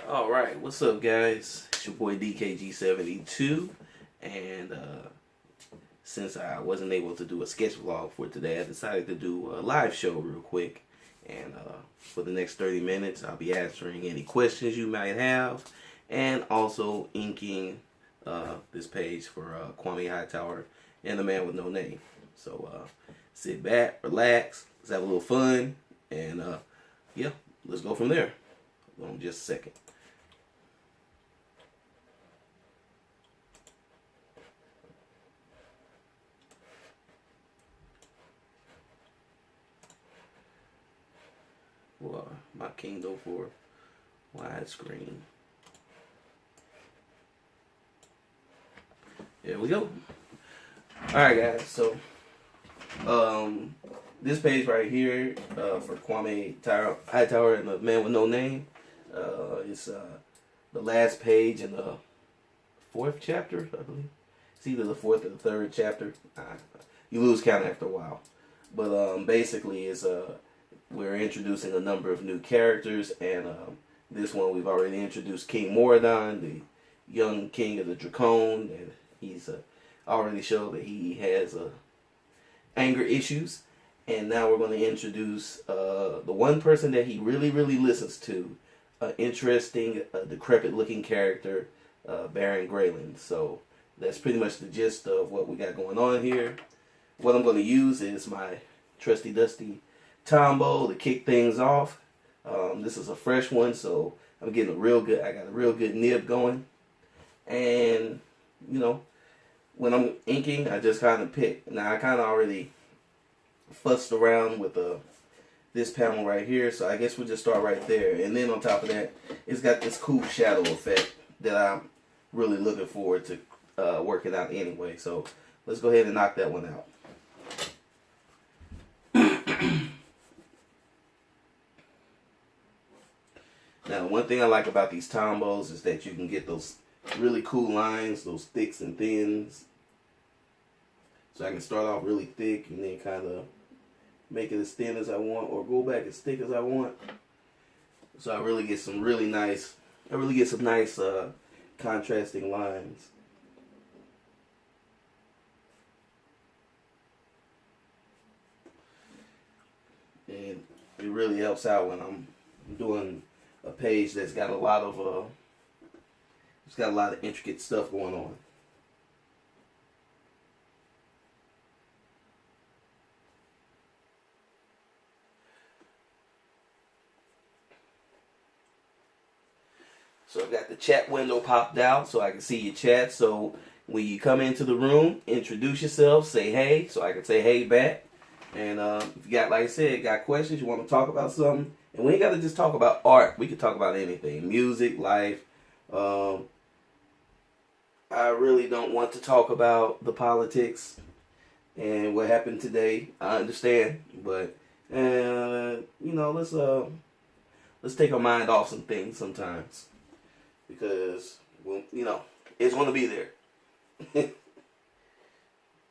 All right, what's up, guys? It's your boy DKG72, and since I wasn't able to do a sketch vlog for today, I decided to do a live show real quick. And for the next 30 minutes, I'll be answering any questions you might have, and also inking this page for Kwame Hightower and the Man with No Name. So sit back, relax, let's have a little fun, and yeah, let's go from there. Hold on just a second. My Kindle for widescreen. There we go. Alright, guys, so this page right here for Kwame Hightower and the Man with No Name is the last page in the 4th chapter, I believe. It's either the 4th or the 3rd chapter. You lose count after a while. But basically, is we're introducing a number of new characters, and this one we've already introduced King Moradon, the young king of the Dracone, and he's already showed that he has anger issues. And now we're going to introduce the one person that he really, really listens to, interesting, decrepit-looking character, Baron Greyland. So that's pretty much the gist of what we got going on here. What I'm going to use is my trusty dusty Tombow to kick things off. This is a fresh one, so I'm getting I got a real good nib going. And, you know, when I'm inking, I just kind of pick. Now, I kind of already fussed around with this panel right here, so I guess we'll just start right there. And then on top of that, it's got this cool shadow effect that I'm really looking forward to working out anyway. So let's go ahead and knock that one out. Now, one thing I like about these Tombows is that you can get those really cool lines, those thicks and thins. So I can start off really thick and then kind of make it as thin as I want, or go back as thick as I want. So I really get some nice contrasting lines. And it really helps out when I'm doing a page that's got a lot of intricate stuff going on. So I've got the chat window popped out so I can see your chat. So when you come into the room, introduce yourself, say hey, so I can say hey back. And if you got, like I said, got questions, you want to talk about something, and we ain't got to just talk about art. We can talk about anything, music, life. I really don't want to talk about the politics and what happened today. I understand, but you know, let's take our mind off some things sometimes, because, well, you know, it's going to be there.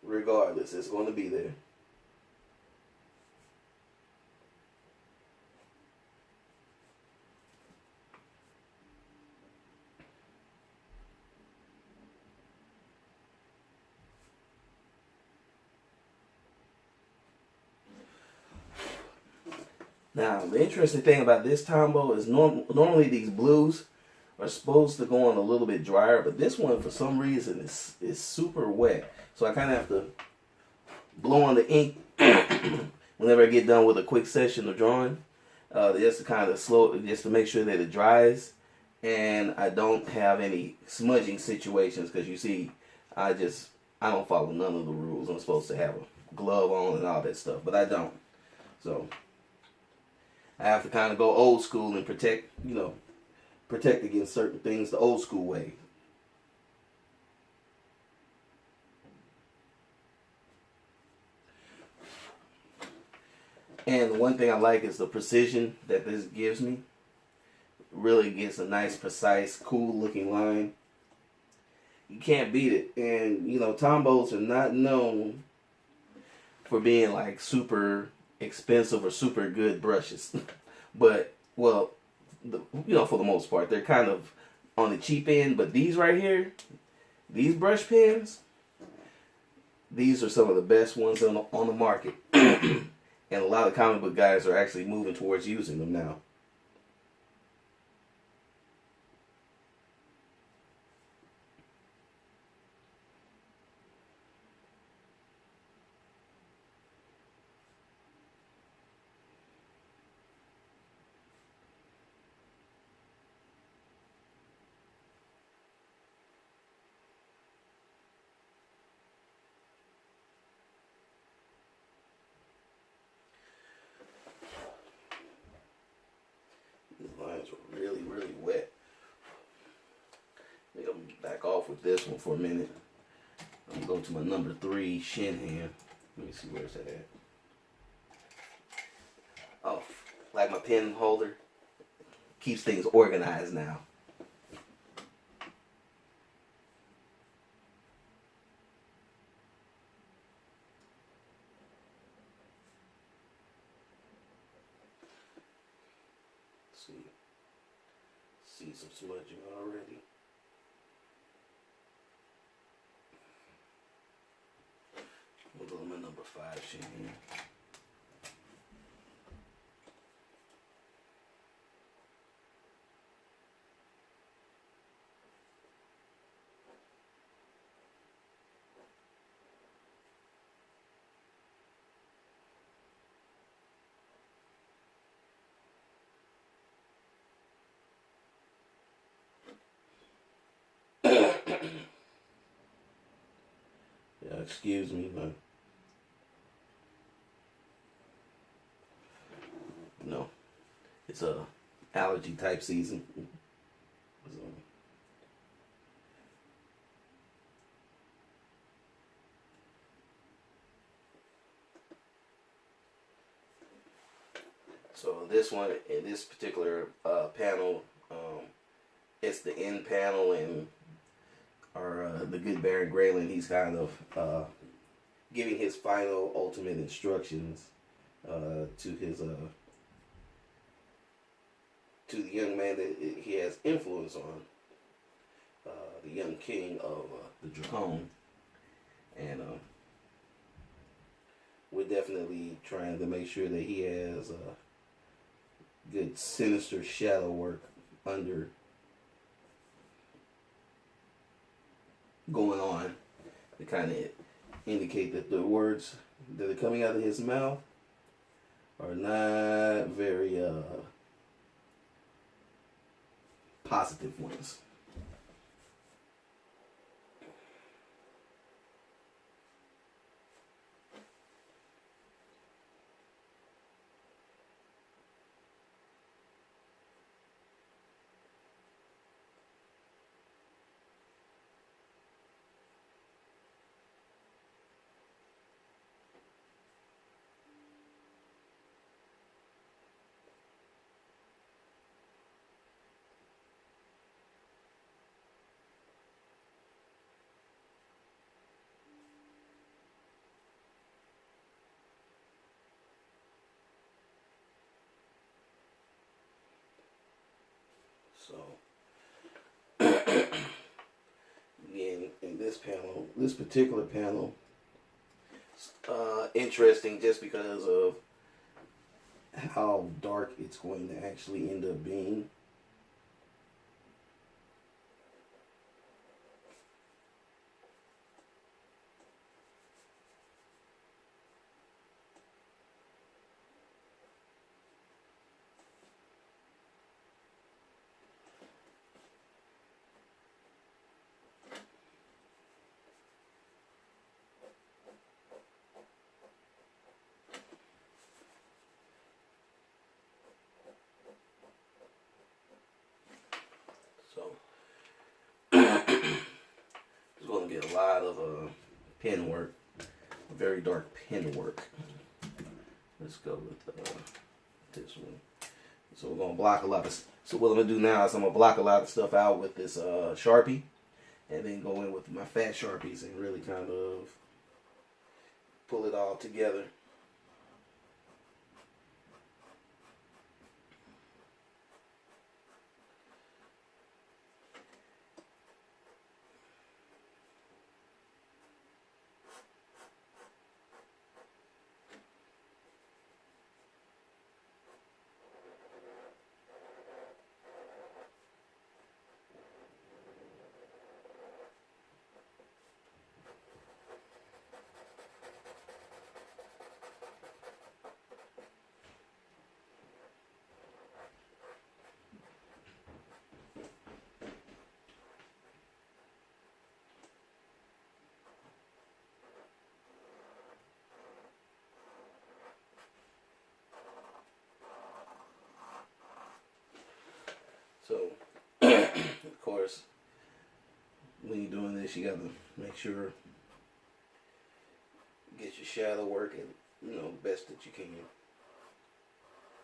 Regardless, it's going to be there. Now, the interesting thing about this Tombow is normally these blues are supposed to go on a little bit drier, but this one, for some reason, is super wet. So I kind of have to blow on the ink whenever I get done with a quick session of drawing, just to kind of just to make sure that it dries, and I don't have any smudging situations, because you see, I don't follow none of the rules. I'm supposed to have a glove on and all that stuff, but I don't. So I have to kind of go old school and protect against certain things the old school way. And the one thing I like is the precision that this gives me. Really gets a nice, precise, cool looking line. You can't beat it. And, you know, Tombows are not known for being like super expensive or super good brushes. But, well, for the most part, they're kind of on the cheap end. But these right here, these brush pens, these are some of the best ones on the market. And a lot of comic book guys are actually moving towards using them now. Lines were really, really wet. I think I'm gonna back off with this one for a minute. I'm gonna go to my number 3 shin hand. Let me see, where's that at? like my pen holder. Keeps things organized now. See some smudging already. We'll go to my number 5 shade here. Yeah, excuse me, but no, it's a allergy type season. So this one, in this particular panel, it's the end panel, and the good Baron Grayling, he's kind of giving his final ultimate instructions to his to the young man that he has influence on, the young king of the Dracon, and we're definitely trying to make sure that he has good sinister shadow work under going on to kind of indicate that the words that are coming out of his mouth are not very positive ones. So, again, in this panel, this particular panel, interesting just because of how dark it's going to actually end up being. So there's going to be a lot of pen work, very dark pen work. Let's go with this one. So we're going to block a lot of. So what I'm going to do now is I'm going to block a lot of stuff out with this Sharpie, and then go in with my fat Sharpies and really kind of pull it all together. So, of course, when you're doing this, you got to make sure get your shadow working, best that you can.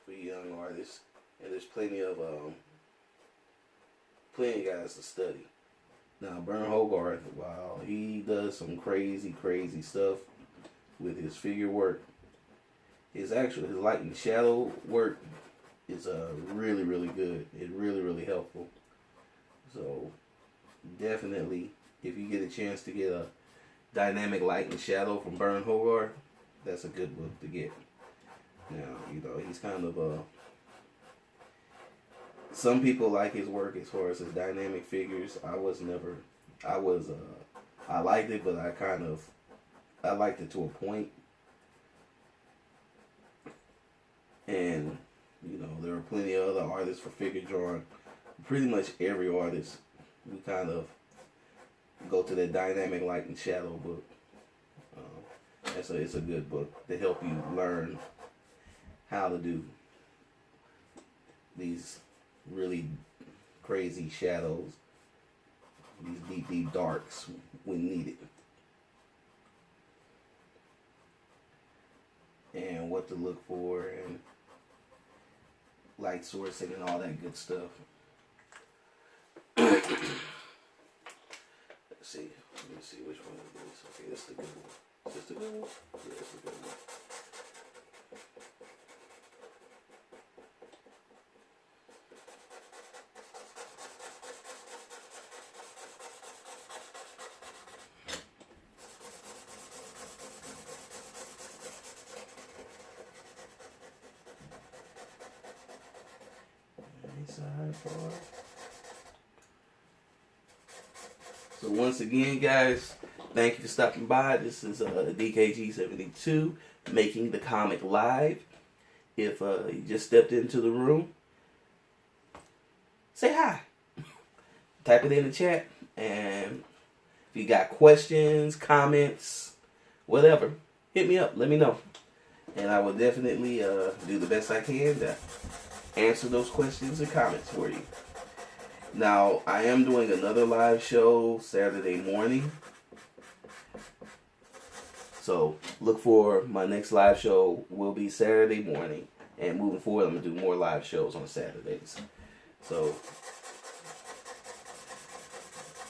for young artists, and there's plenty of guys to study. Now, Burn Hogarth, wow, he does some crazy, crazy stuff with his figure work. His light and shadow work is really, really good. It's really, really helpful. So definitely, if you get a chance to get a dynamic light and shadow from Burn Hogarth, that's a good book to get. Now, he's kind of some people like his work as far as his dynamic figures. I liked it, but I liked it to a point. And, there are plenty of other artists for figure drawing. Pretty much every artist, we kind of go to that dynamic light and shadow book. It's a good book to help you learn how to do these really crazy shadows, these deep, deep darks when needed. And what to look for, and light sourcing and all that good stuff. Let's see. Let me see which one it is. Okay, this is the good one. Is this the good one? Yeah, this is the good one. So once again, guys, thank you for stopping by. This is DKG72 making the comic live. If you just stepped into the room, say hi. Type it in the chat, and if you got questions, comments, whatever, hit me up. Let me know, and I will definitely do the best I can to answer those questions and comments for you. Now, I am doing another live show Saturday morning. So, look for my next live show will be Saturday morning. And moving forward, I'm going to do more live shows on Saturdays. So,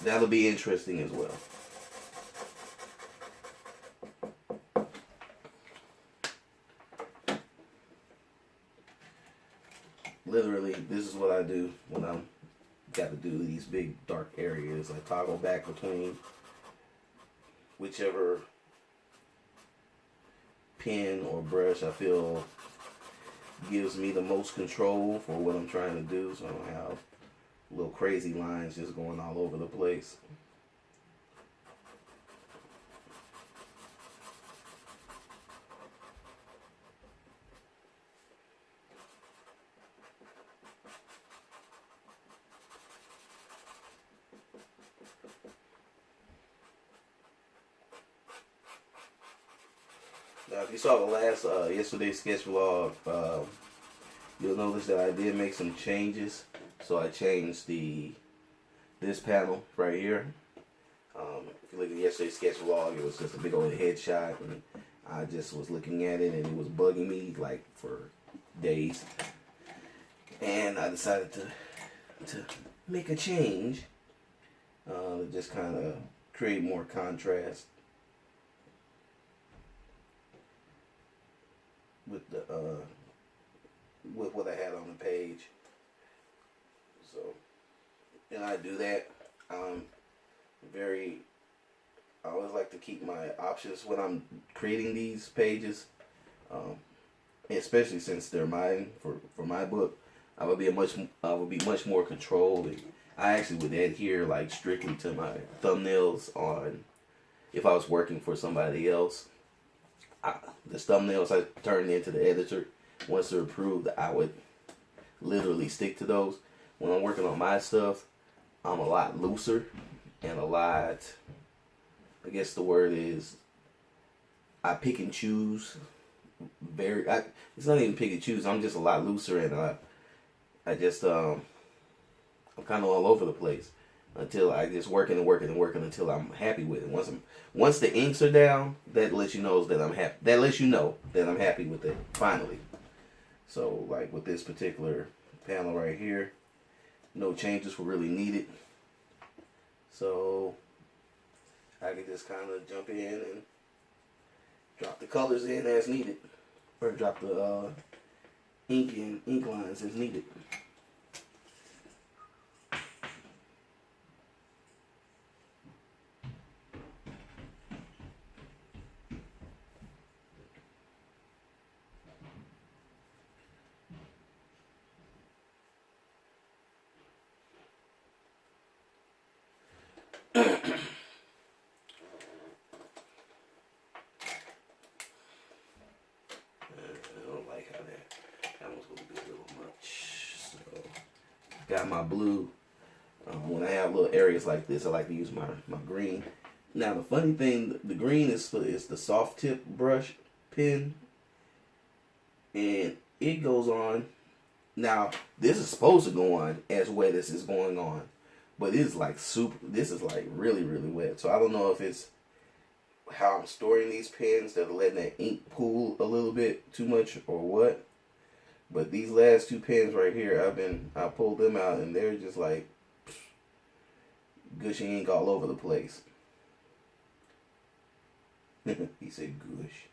that'll be interesting as well. Literally, this is what I do when I'm got to do these big dark areas. I toggle back between whichever pen or brush I feel gives me the most control for what I'm trying to do, so I don't have little crazy lines just going all over the place. Now, if you saw the last yesterday's sketch vlog, you'll notice that I did make some changes. So I changed this panel right here. If you look at yesterday's sketch vlog, it was just a big old headshot, and I just was looking at it, and it was bugging me like for days. And I decided to make a change to just kind of create more contrast with with what I had on the page. So, and I do that. I always like to keep my options when I'm creating these pages, especially since they're mine for my book. I would be much more controlled. And I actually would adhere like strictly to my thumbnails on if I was working for somebody else. The thumbnails I turned into the editor, once they're approved, I would literally stick to those. When I'm working on my stuff, I'm a lot looser and a lot, I guess the word is, I pick and choose. It's not even pick and choose. I'm just a lot looser, and I'm kind of all over the place until I just working until I'm happy with it. Once the inks are down, that lets you know that I'm happy. That lets you know that I'm happy with it finally. So like with this particular panel right here, no changes were really needed. So I can just kind of jump in and drop the colors in as needed, or drop the ink lines as needed. I don't like how that one's going to be a little much. So, got my blue. When I have little areas like this, I like to use my green. Now the funny thing, the green is the soft tip brush pen, and it goes on. Now this is supposed to go on as wet as it's going on, but it's like super. This is like really wet. So I don't know if it's how I'm storing these pens that are letting that ink pool a little bit too much or what. But these last two pens right here, I pulled them out and they're just like gushy ink all over the place. He said gush.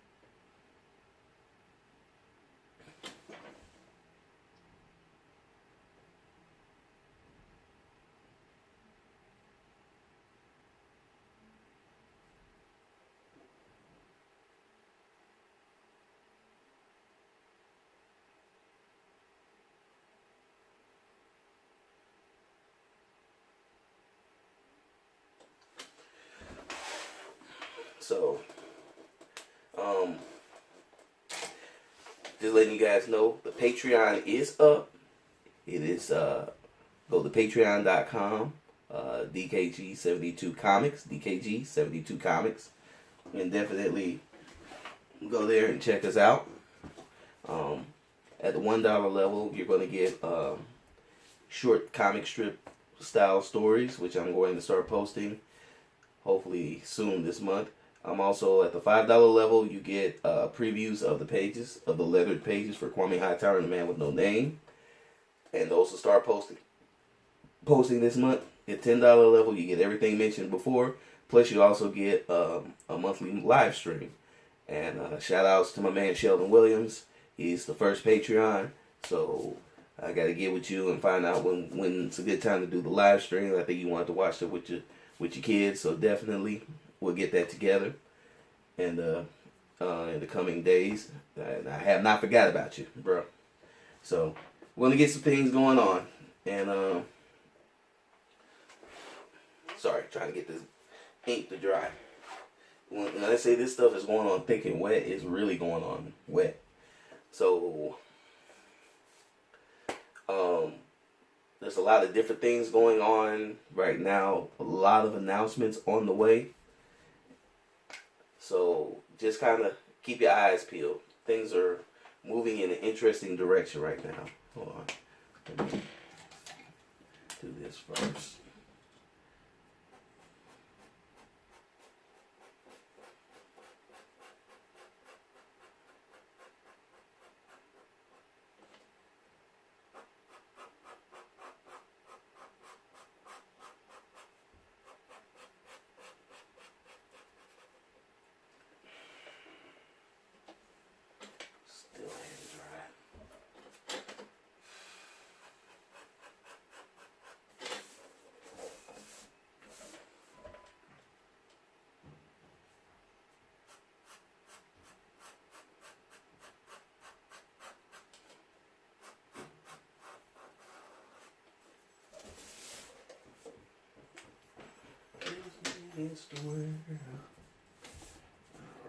So, just letting you guys know, the Patreon is up. It is, go to patreon.com, DKG72 Comics, DKG72 Comics, and definitely go there and check us out. At the $1 level, you're going to get short comic strip style stories, which I'm going to start posting hopefully soon this month. I'm also at the $5 level. You get previews of the pages, of the lettered pages for Kwame Hightower and the Man with No Name, and those will start posting this month. At $10 level, you get everything mentioned before. Plus, you also get a monthly live stream. And shout outs to my man Sheldon Williams. He's the first Patreon, so I got to get with you and find out when it's a good time to do the live stream. I think you wanted to watch it with your kids, so definitely we'll get that together. And in the coming days, I have not forgot about you, bro. So we're gonna get some things going on, and sorry, trying to get this ink to dry. When I say this stuff is going on thick and wet, it's really going on wet. So, there's a lot of different things going on right now. A lot of announcements on the way. So, just kind of keep your eyes peeled. Things are moving in an interesting direction right now. Hold on. Let me do this first.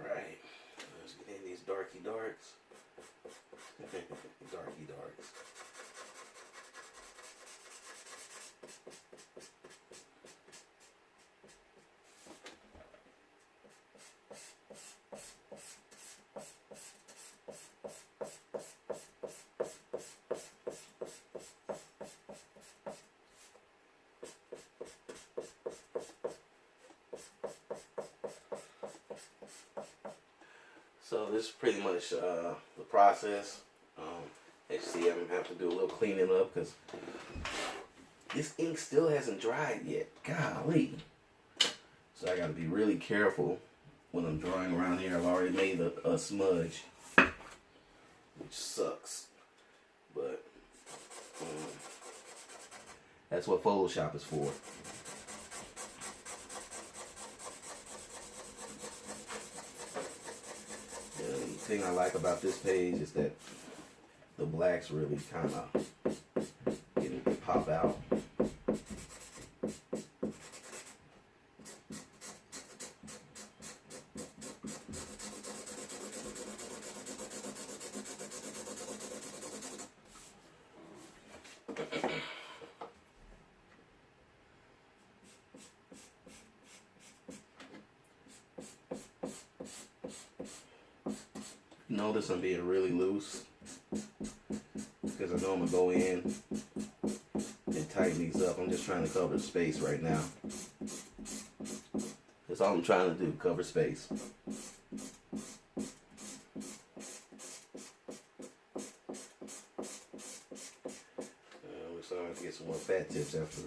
Alright, let's get in these darky darks. Darky darks. So this is pretty much the process. See, I'm gonna have to do a little cleaning up because this ink still hasn't dried yet. Golly. So I gotta be really careful when I'm drawing around here. I've already made a smudge, which sucks. But that's what Photoshop is for. The thing I like about this page is that the blacks really kind of pop out. Notice I'm being really loose because I know I'm going to go in and tighten these up. I'm just trying to cover space right now. That's all I'm trying to do, cover space. We're starting to get some more fat tips after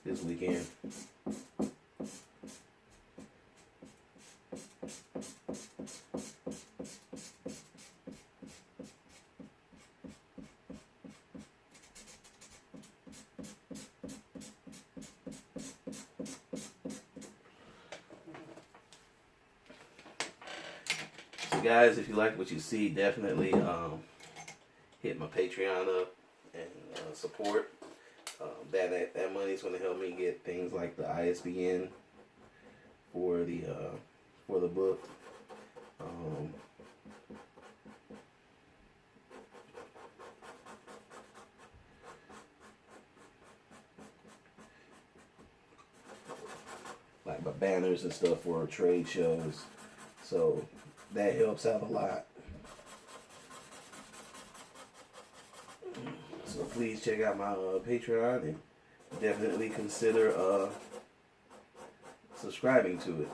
this weekend. Guys, if you like what you see, definitely hit my Patreon up and support. That money is going to help me get things like the ISBN for the book. Like my banners and stuff for trade shows. So that helps out a lot. So please check out my Patreon and definitely consider subscribing to it.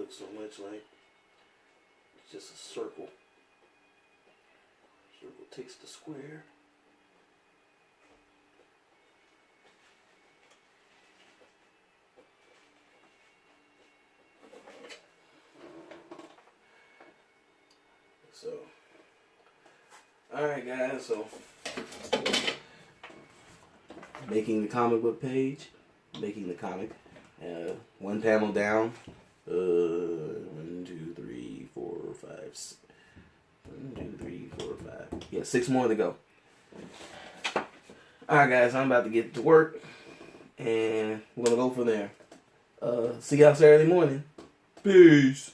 So much like it's just a circle. Circle takes the square. So, all right, guys. So making the comic book page, making the comic. One panel down. 1, 2, 3, 4, 5. 1, 2, 3, 4, 5. Yeah, 6 more to go. Alright guys, I'm about to get to work and we're gonna go from there. See y'all Saturday morning. Peace.